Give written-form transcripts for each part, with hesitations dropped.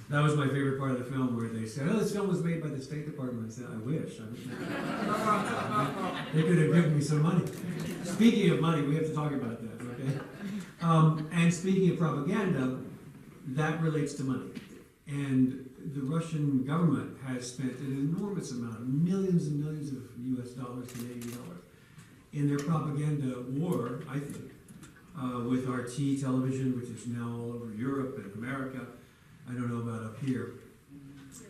That was my favorite part of the film, where they said, "Oh, this film was made by the State Department." I said, "I wish. They could have given me some money." Speaking of money, we have to talk about that, okay? And speaking of propaganda, that relates to money. And the Russian government has spent an enormous amount, millions and millions of US dollars, Canadian dollars, in their propaganda war, I think, with RT television, which is now all over Europe and America. I don't know about up here.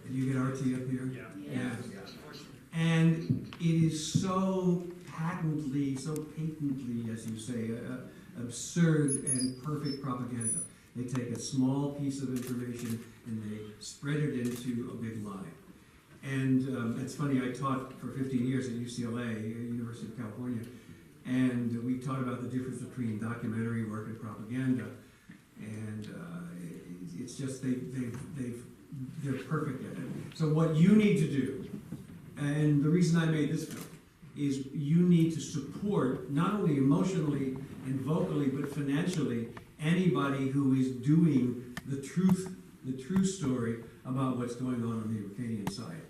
Can you get RT up here? Yeah. And it is so patently, as you say, absurd and perfect propaganda. They take a small piece of information and they spread it into a big lie. And it's funny, I taught for 15 years at UCLA, University of California, and we taught about the difference between documentary work and propaganda. And it's just, they're perfect at it. So what you need to do, and the reason I made this film, is you need to support, not only emotionally and vocally, but financially, anybody who is doing the true story about what's going on the Ukrainian side.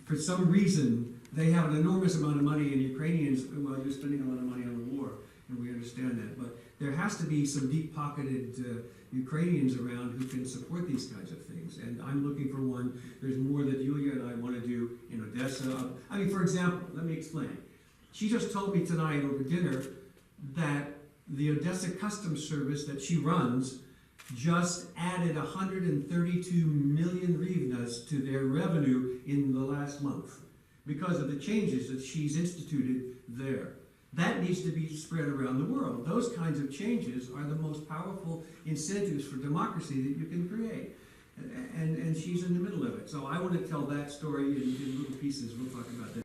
For some reason, they have an enormous amount of money, and Ukrainians, well, you're spending a lot of money on the war, and we understand that, but there has to be some deep-pocketed Ukrainians around who can support these kinds of things, and I'm looking for one. There's more that Yulia and I want to do in Odesa. I mean, for example, let me explain. She just told me tonight over dinner that the Odesa Customs Service that she runs just added 132 million hryvnias to their revenue in the last month because of the changes that she's instituted there. That needs to be spread around the world. Those kinds of changes are the most powerful incentives for democracy that you can create. And she's in the middle of it. So I want to tell that story in little pieces. We'll talk about that.